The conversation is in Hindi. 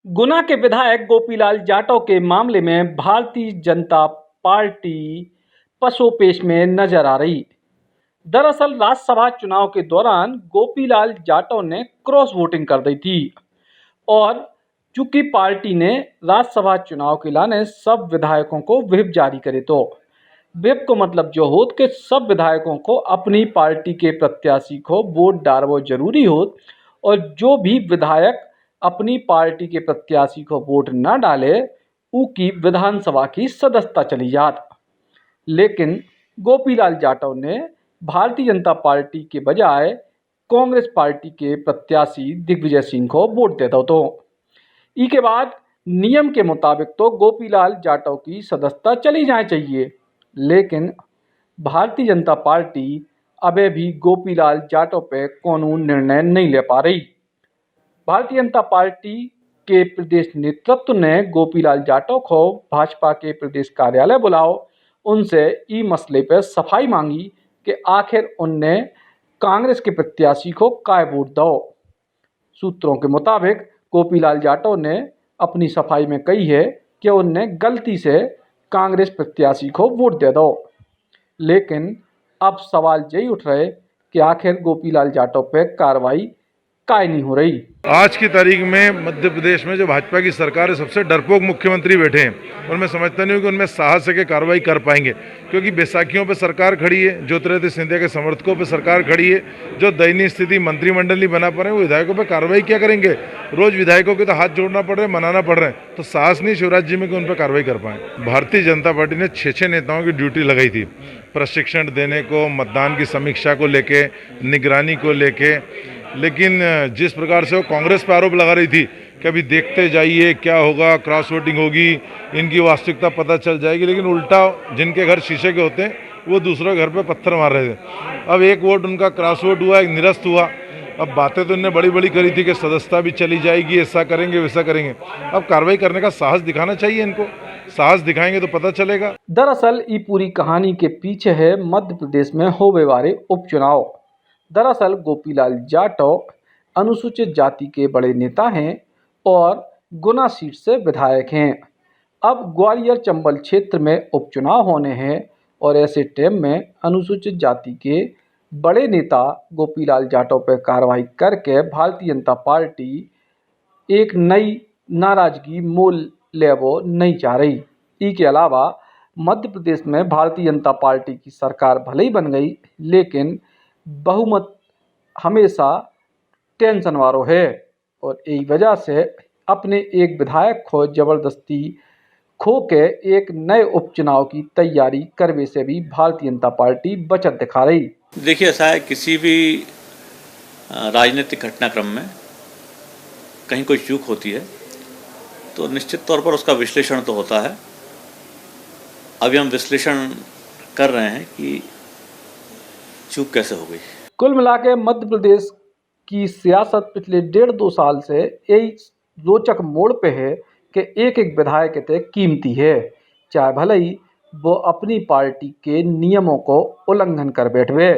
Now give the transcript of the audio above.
गुना के विधायक गोपीलाल जाटव के मामले में भारतीय जनता पार्टी पसोपेश में नजर आ रही। दरअसल राज्यसभा चुनाव के दौरान गोपीलाल जाटव ने क्रॉस वोटिंग कर दी थी और चूंकि पार्टी ने राज्यसभा चुनाव के लाने सब विधायकों को व्हिप जारी करे तो व्हिप को मतलब जो होत कि सब विधायकों को अपनी पार्टी के प्रत्याशी को वोट डालवो जरूरी होत और जो भी विधायक अपनी पार्टी के प्रत्याशी को वोट न डाले उकी विधानसभा की सदस्यता चली जात। लेकिन गोपीलाल जाटव ने भारतीय जनता पार्टी के बजाय कांग्रेस पार्टी के प्रत्याशी दिग्विजय सिंह को वोट दे दो तो इसके बाद नियम के मुताबिक तो गोपीलाल जाटव की सदस्यता चली जाए चाहिए, लेकिन भारतीय जनता पार्टी अबे भी गोपीलाल जाटव पे कानून निर्णय नहीं ले पा रही। भारतीय जनता पार्टी के प्रदेश नेतृत्व ने गोपीलाल जाटव को भाजपा के प्रदेश कार्यालय बुलाओ उनसे ई मसले पर सफाई मांगी कि आखिर उनने कांग्रेस के प्रत्याशी को काय वोट दो। सूत्रों के मुताबिक गोपीलाल जाटव ने अपनी सफाई में कही है कि उनने गलती से कांग्रेस प्रत्याशी को वोट दे दो। लेकिन अब सवाल यही उठ रहे कि आखिर गोपीलाल जाटव पर कार्रवाई काय नहीं हो रही। आज की तारीख में मध्य प्रदेश में जो भाजपा की सरकार है सबसे डरपोक मुख्यमंत्री बैठे हैं और मैं समझता नहीं हूँ कि उनमें साहस है कि कार्रवाई कर पाएंगे, क्योंकि बैसाखियों पे सरकार खड़ी है, ज्योतिरादित्य सिंधिया के समर्थकों पे सरकार खड़ी है, जो दयनीय स्थिति मंत्रिमंडल नहीं बना पा रहे वो विधायकों पे कार्रवाई क्या करेंगे। रोज विधायकों के तो हाथ जोड़ना पड़ रहे हैं, मनाना पड़ रहे हैं, तो साहस नहीं शिवराज जी में कि उन पर कार्रवाई कर पाए। भारतीय जनता पार्टी ने 6 नेताओं की ड्यूटी लगाई थी प्रशिक्षण देने को, मतदान की समीक्षा को लेके, निगरानी को लेके, लेकिन जिस प्रकार से वो कांग्रेस पर आरोप लगा रही थी कि अभी देखते जाइए क्या होगा, क्रॉस वोटिंग होगी, इनकी वास्तविकता पता चल जाएगी, लेकिन उल्टा जिनके घर शीशे के होते हैं वो दूसरों घर पे पत्थर मार रहे थे। अब एक वोट उनका क्रॉस वोट हुआ, एक निरस्त हुआ। अब बातें तो इनने बड़ी बड़ी करी थी कि सदस्यता भी चली जाएगी, ऐसा करेंगे वैसा करेंगे। अब कार्रवाई करने का साहस दिखाना चाहिए इनको, साहस दिखाएंगे तो पता चलेगा। दरअसल ये पूरी कहानी के पीछे है मध्य प्रदेश में होने वाले उपचुनाव। दरअसल गोपीलाल जाटव अनुसूचित जाति के बड़े नेता हैं और गुना सीट से विधायक हैं। अब ग्वालियर चंबल क्षेत्र में उपचुनाव होने हैं और ऐसे टाइम में अनुसूचित जाति के बड़े नेता गोपीलाल जाटव पर कार्रवाई करके भारतीय जनता पार्टी एक नई नाराजगी मोल ले वो नहीं चाह रही। इसके अलावा मध्य प्रदेश में भारतीय जनता पार्टी की सरकार भले ही बन गई, लेकिन बहुमत हमेशा टेंशन वालों है और यही वजह से अपने एक विधायक को जबरदस्ती खो के एक नए उपचुनाव की तैयारी करने से भी भारतीय जनता पार्टी बचत दिखा रही। देखिए, ऐसा है किसी भी राजनीतिक घटनाक्रम में कहीं कोई चूक होती है तो निश्चित तौर पर उसका विश्लेषण तो होता है। अभी हम विश्लेषण कर रहे हैं कि चूक कैसे हो गई। कुल मिला के मध्य प्रदेश की सियासत पिछले 1.5-2 साल से यही रोचक मोड़ पे है कि एक एक विधायक इतने कीमती है, चाहे भले ही वो अपनी पार्टी के नियमों को उल्लंघन कर बैठे।